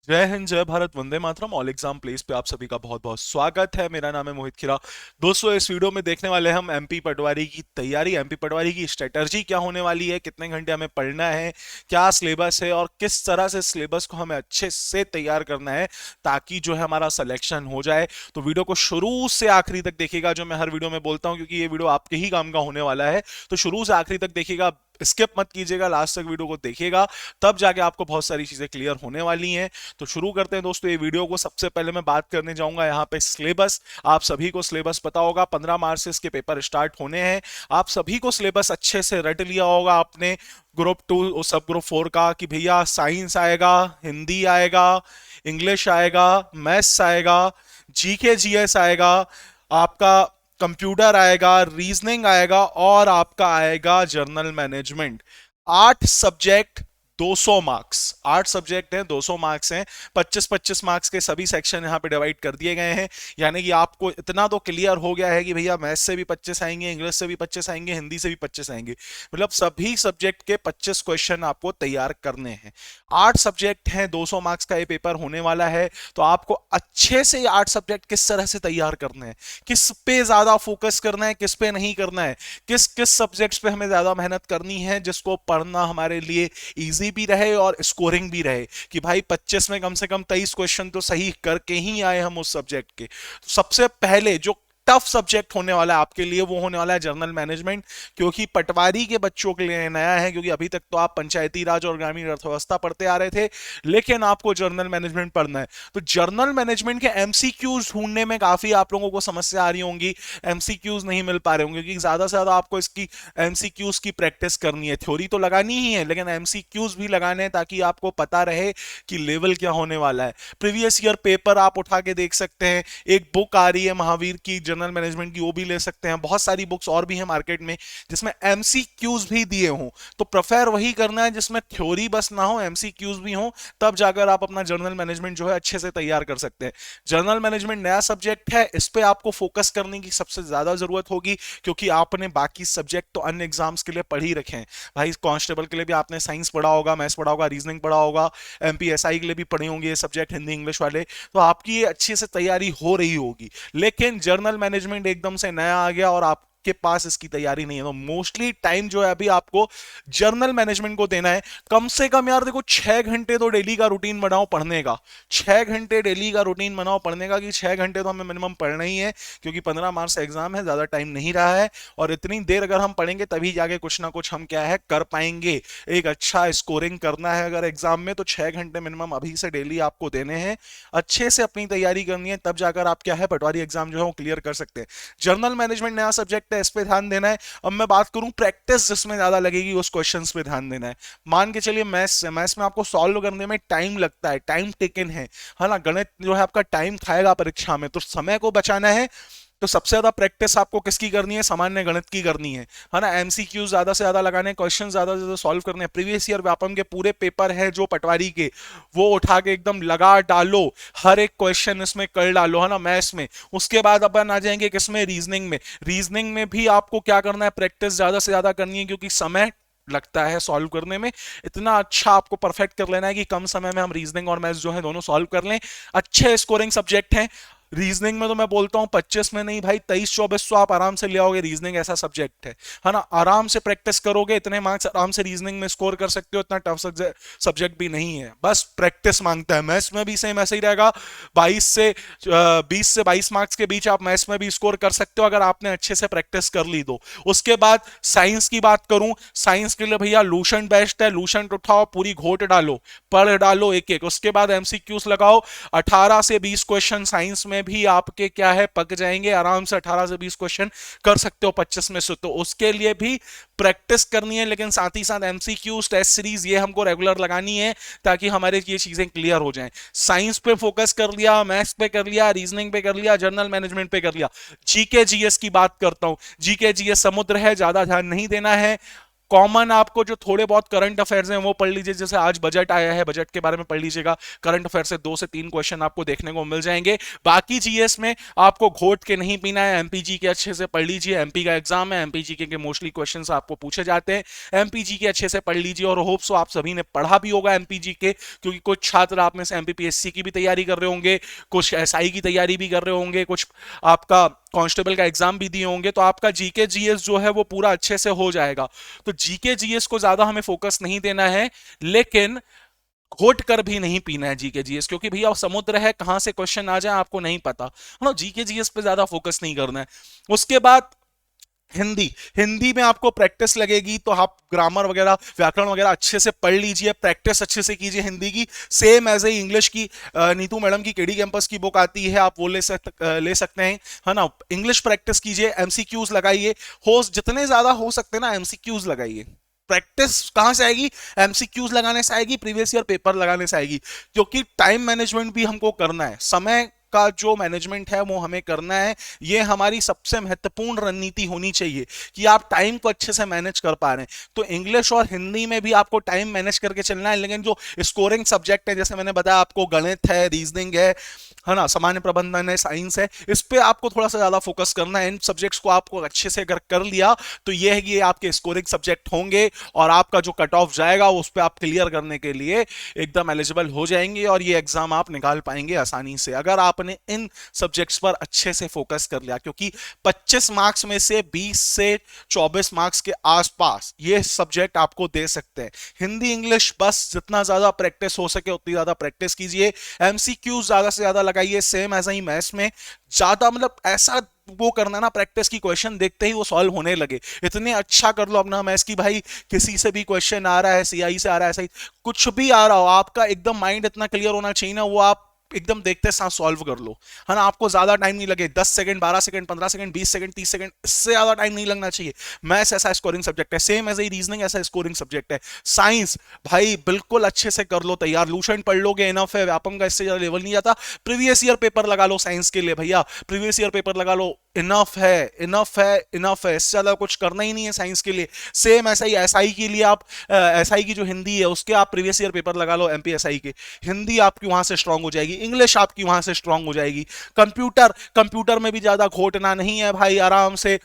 जय हिंद, जय Bharat, Vande Mataram. All exam place पे आप सभी का बहुत बहुत स्वागत है। मेरा नाम है मोहित खीरा। दोस्तों, इस वीडियो में देखने वाले हम एमपी पटवारी की तैयारी, एमपी पटवारी की स्ट्रेटजी क्या होने वाली है, कितने घंटे हमें पढ़ना है, क्या सिलेबस है और किस तरह से सिलेबस को हमें अच्छे से तैयार करना है ताकि जो है हमारा सिलेक्शन हो जाए। तो वीडियो को शुरू से आखिरी तक देखिएगा, जो मैं हर वीडियो में बोलता हूं, क्योंकि ये वीडियो आपके ही काम का होने वाला है। तो शुरू से आखिरी तक देखिएगा, स्किप मत कीजिएगा, लास्ट तक वीडियो को देखिएगा, तब जाके आपको बहुत सारी चीजें क्लियर होने वाली हैं। तो शुरू करते हैं दोस्तों ये वीडियो को। सबसे पहले मैं बात करने जाऊंगा यहाँ पे सिलेबस। आप सभी को सिलेबस पता होगा, 15 मार्च से इसके पेपर स्टार्ट होने हैं। आप सभी को सिलेबस अच्छे से रट लिया होगा आपने ग्रुप 2 और सब ग्रुप 4 का, कि भैया साइंस आएगा, हिंदी आएगा, इंग्लिश आएगा, मैथ्स आएगा, जीके जीएस आएगा, आपका कंप्यूटर आएगा, रीजनिंग आएगा और आपका आएगा journal management. 8 subject, 200 marks. 8 subject हैं, 200 मार्क्स हैं। 25-25 मार्क्स के सभी सेक्शन यहाँ पे डिवाइड कर दिए गए हैं। यानी कि आपको इतना तो क्लियर हो गया है कि भैया मैथ्स से भी 25 आएंगे, इंग्लिश से भी 25 आएंगे, हिंदी से भी 25 आएंगे। मतलब सभी सब्जेक्ट के 25 क्वेश्चन आपको तैयार करने हैं। 8 सब्जेक्ट हैं, 200 मार्क्स का ये पेपर होने वाला है। तो आपको अच्छे से 8 सब्जेक्ट किस तरह से तैयार करने हैं, किस पे ज्यादा फोकस करना है, किस पे नहीं करना है, किस किस सब्जेक्ट्स पे हमें ज्यादा मेहनत करनी है, जिसको पढ़ना हमारे लिए इजी भी रहे और स्कोरिंग भी रहे, कि भाई 25 में कम से कम 23 क्वेश्चन तो सही करके ही आए हम उस सब्जेक्ट के। तो सबसे पहले जो टफ सब्जेक्ट होने वाला है आपके लिए, वो होने वाला है जर्नल मैनेजमेंट। क्योंकि पटवारी के बच्चों के लिए नया है, क्योंकि अभी तक तो आप पंचायती राज और ग्रामीण अर्थव्यवस्था पढ़ते आ रहे थे, लेकिन आपको जर्नल मैनेजमेंट पढ़ना है। तो जर्नल मैनेजमेंट के एमसीक्यूज ढूंढने में काफी आप लोगों को समस्या आ रही होंगी, एमसीक्यूज नहीं मिल पा रहे होंगे, क्योंकि ज्यादा से ज्यादा आपको इसकी एमसीक्यूज की प्रैक्टिस करनी है। थ्योरी तो लगानी ही है, लेकिन एमसीक्यूज भी लगाने हैं ताकि आपको पता रहे कि लेवल क्या होने वाला है। प्रीवियस ईयर पेपर आप उठा के देख सकते हैं। एक बुक आ रही है महावीर की जनरल मैनेजमेंट की, वो भी ले सकते हैं। बहुत सारी बुक्स और भी हैं मार्केट में जिसमें एमसीक्यूज भी दिए हों। तो प्रेफर वही करना है जिसमें थ्योरी बस ना हो, एमसीक्यूज भी हो, तब जाकर आप अपना जर्नल मैनेजमेंट जो है अच्छे से तैयार कर सकते हैं। जर्नल मैनेजमेंट नया सब्जेक्ट है, इस पे आपको फोकस करने की सबसे ज्यादा जरूरत होगी, क्योंकि आपने बाकी सब्जेक्ट तो अन्य एग्जाम्स के लिए पढ़ ही रखे हैं। भाई कांस्टेबल के लिए भी आपने साइंस पढ़ा होगा, मैथ्स पढ़ा होगा, रीजनिंग पढ़ा होगा, एमपीएसआई के लिए भी पढ़े होंगे ये सब्जेक्ट, हिंदी इंग्लिश वाले। तो आपकी ये अच्छे से तैयारी हो रही होगी। लेकिन जर्नल मैनेजमेंट एकदम से नया आ गया और आप के पास इसकी तैयारी नहीं है, तो मोस्टली टाइम जो है अभी आपको जर्नल मैनेजमेंट को देना है। कम से कम यार देखो, 6 घंटे तो डेली का रूटीन बनाओ पढ़ने का। 6 घंटे डेली का रूटीन बनाओ पढ़ने का, कि 6 घंटे तो हमें मिनिमम पढ़ना ही है, क्योंकि 15 मार्च से एग्जाम है, ज्यादा टाइम नहीं रहा है। और इतनी देर अगर हम पढ़ेंगे तभी जाके कुछ ना कुछ हम क्या है कर पाएंगे। एक अच्छा स्कोरिंग करना है अगर एग्जाम में, तो 6 घंटे मिनिमम अभी से डेली आपको देने हैं। अच्छे से अपनी तैयारी करनी है, तब जाकर आप क्या है पटवारी एग्जाम जो है वो क्लियर कर सकते हैं। जर्नल मैनेजमेंट नया सब्जेक्ट है, इस पे ध्यान देना है। अब मैं बात करूं प्रैक्टिस जिसमें ज्यादा लगेगी, उस क्वेश्चंस पे ध्यान देना है। मान के चलिए मैथ्स है, मैथ्स में आपको सॉल्व करने में टाइम लगता है, टाइम टेकन है ना। गणित जो है आपका टाइम खाएगा परीक्षा में, तो समय को बचाना है। तो सबसे ज्यादा प्रैक्टिस आपको किसकी करनी है? सामान्य गणित की करनी है ना। एमसीक्यू ज्यादा से ज्यादा लगाने, क्वेश्चन ज्यादा से ज्यादा सॉल्व करने हैं। प्रीवियस ईयर व्यापम के पूरे पेपर है जो पटवारी के, वो उठा के एकदम लगा डालो, हर एक क्वेश्चन इसमें कर डालो, है ना, मैथ्स में। उसके बाद अपन आ जाएंगे किसमें? रीजनिंग में। रीजनिंग में भी आपको क्या करना है? प्रैक्टिस ज्यादा से ज्यादा करनी है, क्योंकि समय लगता है सॉल्व करने में। इतना अच्छा आपको परफेक्ट कर लेना है कि कम समय में हम रीजनिंग और मैथ्स जो है दोनों सॉल्व कर लें। अच्छे स्कोरिंग सब्जेक्ट हैं। रीजनिंग में तो मैं बोलता हूं 25 में नहीं भाई, 23-24 तो आप आराम से ले आओगे। रीजनिंग ऐसा सब्जेक्ट है ना। आराम से प्रैक्टिस करोगे, इतने मार्क्स आराम से रीजनिंग में स्कोर कर सकते हो। इतना टफ सब्जेक्ट भी नहीं है, बस प्रैक्टिस मांगता है। मैथ्स में भी सेम ऐसे ही रहेगा। 20 से 22 मार्क्स के बीच आप मैथ्स में भी स्कोर कर सकते हो, अगर आपने अच्छे से प्रैक्टिस कर ली तो। उसके बाद साइंस की बात करूं, साइंस के लिए भैया लूसेंट बेस्ट है। लूसेंट उठाओ, पूरी घोट डालो, पढ़ डालो एक एक। उसके बाद एमसीक्यूज लगाओ। 18 से 20 क्वेश्चन साइंस में भी आपके क्या है पक जाएंगे आराम से। 18 से 20 क्वेश्चन कर सकते हो 25 में से। तो उसके लिए भी प्रैक्टिस करनी है, लेकिन साथ ही साथ एमसीक्यूज, टेस्ट सीरीज ये हमको रेगुलर लगानी है, ताकि हमारे ये चीजें क्लियर हो जाएं। साइंस पे फोकस कर लिया, मैथ्स पे कर लिया, रीजनिंग पे कर लिया, जर्नल मैनेजमेंट पे कर लिया। जीके जीएस की बात करता हूं। जीके जीएस समुद्र है, ज्यादा ध्यान नहीं देना है। कॉमन आपको जो थोड़े बहुत करंट अफेयर्स हैं वो पढ़ लीजिए, जैसे आज बजट आया है, बजट के बारे में पढ़ लीजिएगा, करंट अफेयर से 2 से 3 क्वेश्चन आपको देखने को मिल जाएंगे। बाकी जीएस में आपको घोट के नहीं पीना है, एमपीजी के अच्छे से पढ़ लीजिए, एमपी का एग्जाम है, एमपीजी के मोस्टली क्वेश्चंस आपको पूछे जाते हैं, एमपीजी के अच्छे से पढ़ लीजिए। और होप सो आप सभी ने पढ़ा भी होगा एमपीजी के, क्योंकि कुछ छात्र आप में से एमपीपीएससी की भी तैयारी कर रहे होंगे, कुछ एसआई की तैयारी भी कर रहे होंगे, कुछ आपका कांस्टेबल का एग्जाम भी दिए होंगे, तो आपका जीके जीएस जो है वो पूरा अच्छे से हो जाएगा। तो जीके जीएस को ज्यादा हमें फोकस नहीं देना है, लेकिन घोट कर भी नहीं पीना है जीके जीएस, क्योंकि भैया समुद्र है, कहां से क्वेश्चन आ जाए आपको नहीं पता, है ना। जीके जीएस पे ज्यादा फोकस नहीं करना है। उसके बाद हिंदी, हिंदी में आपको प्रैक्टिस लगेगी, तो आप ग्रामर वगैरह व्याकरण वगैरह अच्छे से पढ़ लीजिए, प्रैक्टिस अच्छे से कीजिए हिंदी की। सेम एज ए इंग्लिश की नीतू मैडम की केडी कैंपस की बुक आती है, आप वो ले सकते हैं, है ना। इंग्लिश प्रैक्टिस कीजिए, एमसीक्यूज लगाइए, हो जितने ज्यादा हो सकते हैं ना एमसीक्यूज लगाइए। प्रैक्टिस कहां से आएगी? एमसीक्यूज लगाने से आएगी, प्रीवियस ईयर पेपर लगाने से आएगी, क्योंकि टाइम मैनेजमेंट भी हमको करना है, समय का जो मैनेजमेंट है वो हमें करना है। ये हमारी सबसे महत्वपूर्ण रणनीति होनी चाहिए कि आप टाइम को अच्छे से मैनेज कर पा रहे हैं। तो इंग्लिश और हिंदी में भी आपको टाइम मैनेज करके चलना है, लेकिन जो स्कोरिंग सब्जेक्ट है, जैसे मैंने बताया आपको, गणित है, रीजनिंग है ना, सामान्य प्रबंधन है, साइंस है, इस पे आपको थोड़ा सा ज्यादा फोकस करना है। इन सब्जेक्ट्स को आपको अच्छे से अगर कर लिया तो ये है कि ये आपके स्कोरिंग सब्जेक्ट होंगे, और आपका जो कट ऑफ जाएगा उस पर आप क्लियर करने के लिए एकदम एलिजिबल हो जाएंगे, और ये एग्जाम आप निकाल पाएंगे आसानी से, अगर आपने इन सब्जेक्ट्स पर अच्छे से फोकस कर लिया। क्योंकि 25 मार्क्स में से 20 से 24 मार्क्स के आसपास ये सब्जेक्ट आपको दे सकते हैं। हिंदी इंग्लिश बस जितना ज्यादा प्रैक्टिस हो सके उतनी ज्यादा प्रैक्टिस कीजिए, एमसीक्यू ज्यादा से ज्यादा लगाइए, सेम ऐसा ही मैथ्स में ज्यादा, मतलब ऐसा वो करना ना प्रैक्टिस की, क्वेश्चन देखते ही वो सॉल्व होने लगे, इतने अच्छा कर लो अपना मैथ्स की भाई, किसी से भी क्वेश्चन आ रहा है, सीआई से आ रहा है, सही कुछ भी आ रहा हो, आपका एकदम माइंड इतना क्लियर होना चाहिए ना, वो आप एकदम देखते साथ सॉल्व कर लो, है ना। आपको ज्यादा टाइम नहीं लगे, 10 second, 12 second, 15 second, 20 second, 30 second, इससे ज्यादा टाइम नहीं लगना चाहिए। मैथ्स ऐसा स्कोरिंग सब्जेक्ट है, सेम एज ए रीजनिंग ऐसा स्कोरिंग सब्जेक्ट है। साइंस भाई बिल्कुल अच्छे से कर लो तैयार, लूसेंट पढ़ लोगे इनफ है, व्यापम का इससे ज्यादा लेवल नहीं जाता। प्रीवियस ईयर पेपर लगा लो साइंस के लिए भैया, प्रीवियस ईयर पेपर लगा लो, इनफ है, इनफ है, इनफ है, इससे ज्यादा कुछ करना ही नहीं है साइंस के लिए। सेम ऐसा ही एसआई के लिए, आप एसआई की जो हिंदी है उसके आप प्रीवियस ईयर पेपर लगा लो एमपीएसआई के, हिंदी आपकी वहां से स्ट्रांग हो जाएगी, इंग्लिश आपकी वहां से स्ट्रांग हो जाएगी। कंप्यूटर, कंप्यूटर में भी ज्यादा घोटना नहीं है भाई, आराम से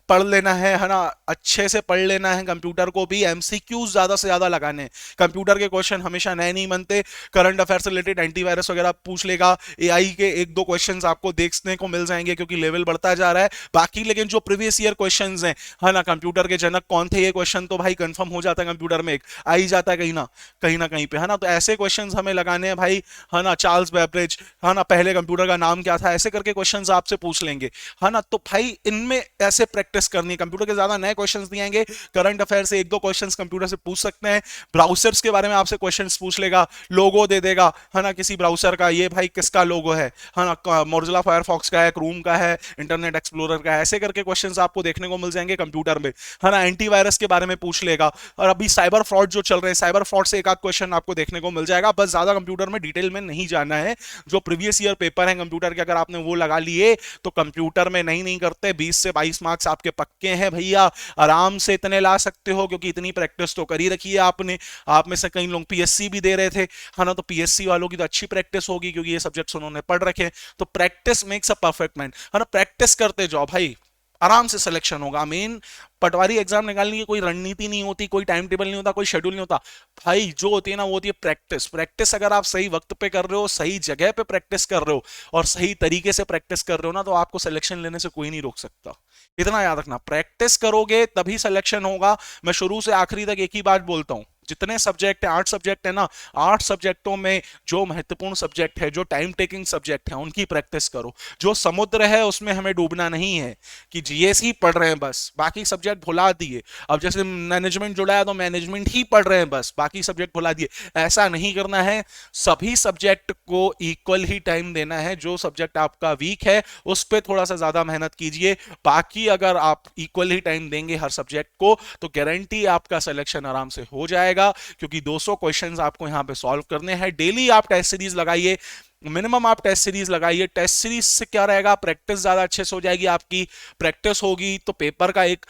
पढ़ लेना है ना, अच्छे से पढ़ लेना है। कंप्यूटर को भी एमसीक्यूज ज्यादा से ज्यादा लगाने हैं, कंप्यूटर के क्वेश्चन हमेशा नए नहीं बनते, करंट अफेयर से रिलेटेड एंटीवायरस वगैरह पूछ लेगा, एआई के 1-2 क्वेश्चंस आपको देखने को मिल जाएंगे, क्योंकि लेवल बढ़ता जा रहा है। बाकी लेकिन जो प्रीवियस ईयर क्वेश्चंस हैं, है ना, कंप्यूटर के जनक कौन थे, ये क्वेश्चन तो भाई कंफर्म हो जाता है, कंप्यूटर में एक आ ही जाता है कहीं ना कहीं पे, है ना। तो ऐसे क्वेश्चंस हमें लगाने हैं भाई, है ना। चार्ल्स बेबरेज, है ना, पहले कंप्यूटर का नाम क्या था, ऐसे करके क्वेश्चंस आपसे पूछ लेंगे, है ना। तो भाई इनमें ऐसे प्रैक्टिस करनी है, कंप्यूटर के ज्यादा नए क्वेश्चंस नहीं आएंगे, करंट अफेयर से 1-2 क्वेश्चंस कंप्यूटर से पूछ सकते हैं। ब्राउजर्स के बारे में आपसे क्वेश्चंस पूछ लेगा, लोगो दे देगा, है ना, किसी ब्राउजर का, ये भाई किसका लोगो है ना, मोजिल्ला फायरफॉक्स का है, क्रोम का है, इंटरनेट एक्सप्लोरर का है, ऐसे करके क्वेश्चंस आपको देखने को मिल जाएंगे कंप्यूटर में, है ना। एंटीवायरस के बारे में पूछ लेगा, और अभी साइबर फ्रॉड जो चल रहे हैं, साइबर फ्रॉड से एक आध क्वेश्चन आपको देखने को मिल जाएगा। बस ज्यादा कंप्यूटर में डिटेल में नहीं जाना है, जो प्रीवियस ईयर पेपर है कंप्यूटर के अगर आपने वो लगा लिए तो कंप्यूटर में नहीं करते, 20 से 22 मार्क्स आपके पक्के हैं भैया, आराम से इतने ला सकते हो, क्योंकि इतनी प्रैक्टिस तो करी रखी है आपने। आप में से कई लोग पीएससी भी दे रहे थे, है ना, तो पीएससी वालों की तो अच्छी प्रैक्टिस होगी, क्योंकि ये सब्जेक्ट्स उन्होंने पढ़ रखे। तो practice makes a perfect man, है ना, प्रैक्टिस करते जाओ भाई, आराम से सिलेक्शन होगा। मेन पटवारी एग्जाम निकालने की कोई रणनीति नहीं होती, कोई टाइम टेबल नहीं होता, कोई शेड्यूल नहीं होता भाई, जो होती है ना वो होती है प्रैक्टिस। प्रैक्टिस अगर आप सही वक्त पे कर रहे हो, सही जगह पे प्रैक्टिस कर रहे हो, और सही तरीके से प्रैक्टिस कर रहे हो ना, तो आपको सिलेक्शन लेने से कोई नहीं रोक सकता। इतना याद रखना, प्रैक्टिस करोगे तभी सिलेक्शन होगा। मैं शुरू से आखिरी तक एक ही बात बोलता हूं, जितने सब्जेक्ट है, 8 सब्जेक्ट है ना, 8 सब्जेक्टों में जो महत्वपूर्ण सब्जेक्ट है, जो टाइम टेकिंग सब्जेक्ट है, उनकी प्रैक्टिस करो। जो समुद्र है उसमें हमें डूबना नहीं है कि जीएस ही पढ़ रहे हैं बस, बाकी सब्जेक्ट भुला दिए। अब जैसे मैनेजमेंट जुड़ा है तो मैनेजमेंट ही पढ़ रहे हैं बस, बाकी सब्जेक्ट भुला दिए, ऐसा नहीं करना है। सभी सब्जेक्ट को इक्वल ही टाइम देना है। जो सब्जेक्ट आपका वीक है उस पर थोड़ा सा ज्यादा मेहनत कीजिए, बाकी अगर आप इक्वल ही टाइम देंगे हर सब्जेक्ट को तो गारंटी आपका सिलेक्शन आराम से हो जाएगा, क्योंकि 200 क्वेश्चंस आपको यहां पे सॉल्व करने हैं। डेली आप टेस्ट सीरीज लगाइए, मिनिमम आप टेस्ट सीरीज लगाइए। टेस्ट सीरीज से क्या रहेगा, प्रैक्टिस ज्यादा अच्छे से हो जाएगी, आपकी प्रैक्टिस होगी तो पेपर का एक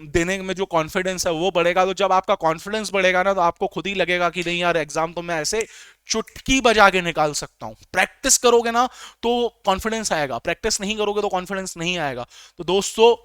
देने में जो कॉन्फिडेंस है वो बढ़ेगा। तो जब आपका कॉन्फिडेंस बढ़ेगा ना, तो आपको खुद ही लगेगा कि नहीं यार, एग्जाम तो मैं ऐसे चुटकी बजा के निकाल सकता हूं। प्रैक्टिस करोगे ना तो कॉन्फिडेंस आएगा, प्रैक्टिस नहीं करोगे तो कॉन्फिडेंस नहीं आएगा। तो दोस्तों,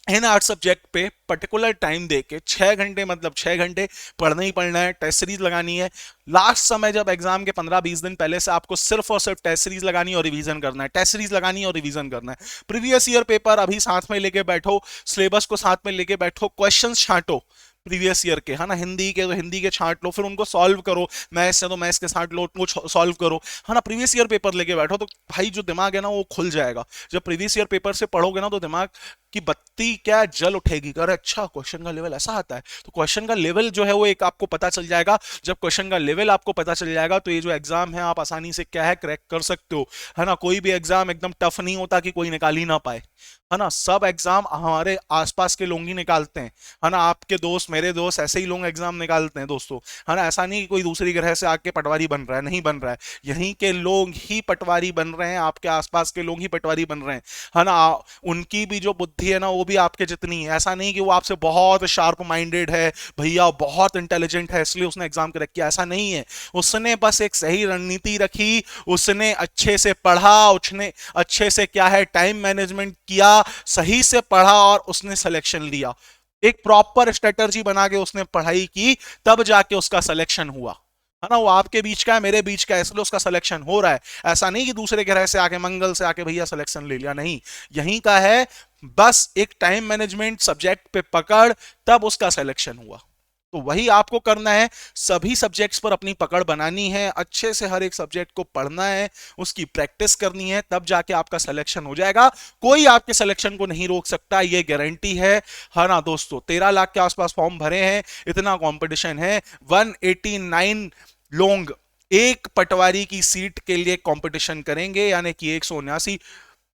इन 8 सब्जेक्ट पे पर्टिकुलर टाइम दे के 6 घंटे, मतलब 6 घंटे पढ़ना ही पढ़ना है, टेस्ट सीरीज लगानी है। लास्ट समय जब एग्जाम के 15-20 दिन पहले से आपको सिर्फ और सिर्फ टेस्ट सीरीज लगानी और रिवीजन करना है, टेस्ट सीरीज लगानी और रिवीजन करना है। प्रीवियस ईयर पेपर अभी साथ में लेके बैठो, सिलेबस को साथ में लेके बैठो, क्वेश्चन छांटो प्रीवियस ईयर के, है ना। हिंदी के तो हिंदी के छांट लो, फिर उनको सॉल्व करो। मैथ्स से तो मैथ्स के छांट लो, उनको सॉल्व करो, है ना। प्रीवियस ईयर पेपर लेके बैठो तो भाई जो दिमाग है ना वो खुल जाएगा। जब प्रीवियस ईयर पेपर से पढ़ोगे ना तो दिमाग की बत्ती क्या जल उठेगी, अरे अच्छा क्वेश्चन का लेवल ऐसा आता है। तो क्वेश्चन का लेवल जो है वो एक आपको पता चल जाएगा। जब क्वेश्चन का लेवल आपको पता चल जाएगा तो ये जो एग्जाम है आप आसानी से क्या है क्रैक कर सकते हो, है ना। कोई भी एग्जाम एकदम टफ नहीं होता कि कोई निकाल ही ना पाए, है ना। सब एग्जाम हमारे आसपास के लोग ही निकालते हैं, है ना। आपके दोस्त, मेरे दोस्त, ऐसे ही लोग एग्जाम निकालते हैं दोस्तों, है ना। ऐसा नहीं कि कोई दूसरी ग्रह से आके पटवारी बन रहा है, नहीं बन रहा है। यहीं के लोग ही पटवारी बन रहे हैं, आपके आसपास के लोग ही पटवारी बन रहे हैं, है ना। उनकी भी जो बुद्धि है ना वो भी आपके जितनी है। ऐसा नहीं कि वो आपसे बहुत शार्प माइंडेड है भैया, बहुत इंटेलिजेंट है इसलिए उसने एग्जाम क्रैक किया, ऐसा नहीं है। उसने बस एक सही रणनीति रखी, उसने अच्छे से पढ़ा, उसने अच्छे से क्या है टाइम मैनेजमेंट किया, सही से पढ़ा और उसने सिलेक्शन लिया। एक प्रॉपर स्ट्रेटजी बना के उसने पढ़ाई की, तब जाके उसका सिलेक्शन हुआ, है ना। वो आपके बीच का है, मेरे बीच का है, इसलिए उसका सिलेक्शन हो रहा है। ऐसा नहीं कि दूसरे ग्रह से आके, मंगल से आके भैया सिलेक्शन ले लिया, नहीं, यहीं का है। बस एक टाइम मैनेजमेंट सब्जेक्ट पे पकड़, तब उसका सिलेक्शन हुआ। तो वही आपको करना है, सभी सब्जेक्ट्स पर अपनी पकड़ बनानी है, अच्छे से हर एक सब्जेक्ट को पढ़ना है, उसकी प्रैक्टिस करनी है, तब जाके आपका सिलेक्शन हो जाएगा। कोई आपके सिलेक्शन को नहीं रोक सकता, ये गारंटी है ना दोस्तों। 13 लाख के आसपास फॉर्म भरे हैं, इतना कंपटीशन है। 189 लोग एक पटवारी की सीट के लिए कंपटीशन करेंगे, यानी कि 179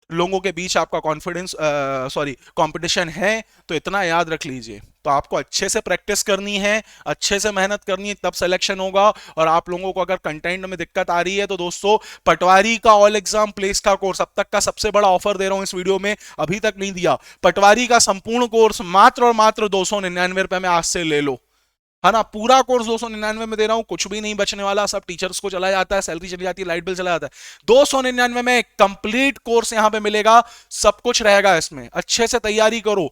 लोगों के बीच आपका कॉन्फिडेंस कंपटीशन है। तो इतना याद रख लीजिए। तो आपको अच्छे से प्रैक्टिस करनी है, अच्छे से मेहनत करनी है, तब सिलेक्शन होगा। और आप लोगों को अगर कंटेंट में दिक्कत आ रही है तो दोस्तों, पटवारी का ऑल एग्जाम प्लेस का कोर्स अब तक का सबसे बड़ा ऑफर दे रहा हूं इस वीडियो में, अभी तक नहीं दिया। पटवारी का संपूर्ण कोर्स मात्र और मात्र 299 रुपए में आज से ले लो, है ना। पूरा कोर्स 299 में दे रहा हूं, कुछ भी नहीं बचने वाला, सब टीचर्स को चला जाता है, सैलरी चली जाती है, लाइट बिल चला जाता है। 299 में कंप्लीट कोर्स यहां पे मिलेगा, सब कुछ रहेगा इसमें। अच्छे से तैयारी करो।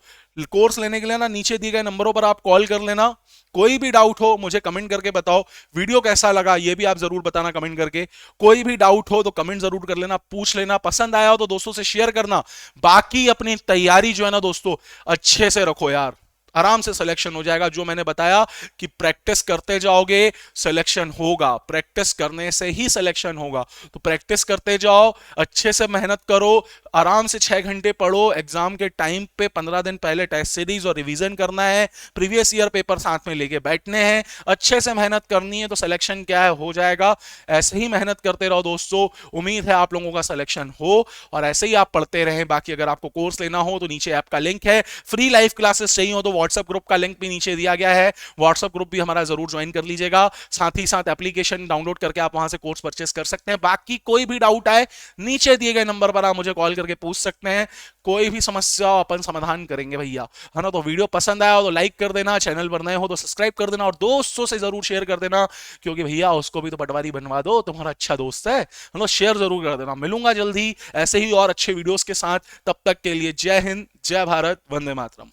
कोर्स लेने के लिए ना नीचे दिए गए नंबरों पर आप कॉल कर लेना। कोई भी डाउट हो मुझे कमेंट करके बताओ। वीडियो कैसा लगा ये भी आप जरूर बताना कमेंट करके। कोई भी डाउट हो तो कमेंट जरूर कर लेना, पूछ लेना। पसंद आया हो तो दोस्तों से शेयर करना। बाकी अपनी तैयारी जो है ना दोस्तों, अच्छे से रखो यार, आराम से सिलेक्शन हो जाएगा। जो मैंने बताया कि प्रैक्टिस करते जाओगे सिलेक्शन होगा, प्रैक्टिस करने से ही सिलेक्शन होगा। तो प्रैक्टिस करते जाओ, अच्छे से मेहनत करो, आराम से 6 घंटे पढ़ो। एग्जाम के टाइम पे 15 दिन पहले टेस्ट सीरीज और रिवीजन करना है, प्रीवियस ईयर पेपर साथ में लेके बैठने हैं, अच्छे से मेहनत करनी है, तो सिलेक्शन क्या है हो जाएगा। ऐसे ही मेहनत करते रहो दोस्तों, उम्मीद है आप लोगों का सिलेक्शन हो और ऐसे ही आप पढ़ते रहें। बाकी अगर आपको कोर्स लेना हो तो नीचे ऐप का लिंक है, फ्री लाइव क्लासेस चाहिए हो तो व्हाट्सएप ग्रुप का लिंक भी नीचे दिया गया है, व्हाट्सएप ग्रुप भी हमारा जरूर ज्वाइन कर लीजिएगा। साथ ही साथ एप्लीकेशन डाउनलोड करके आप वहां से कोर्स परचेस कर सकते हैं। बाकी कोई भी डाउट आए नीचे दिए गए नंबर पर आप मुझे कॉल करके पूछ सकते हैं, कोई भी समस्या अपन समाधान करेंगे भैया, है ना। तो वीडियो पसंद आया हो तो लाइक कर देना, चैनल पर नए हो तो सब्सक्राइब कर देना और दोस्तों से जरूर शेयर कर देना, क्योंकि भैया उसको भी तो पटवारी बनवा दो, तुम्हारा अच्छा दोस्त है ना। शेयर जरूर कर देना। मिलूंगा जल्दी ऐसे ही और अच्छे वीडियोस के साथ, तब तक के लिए जय हिंद, जय भारत, वंदे मातरम।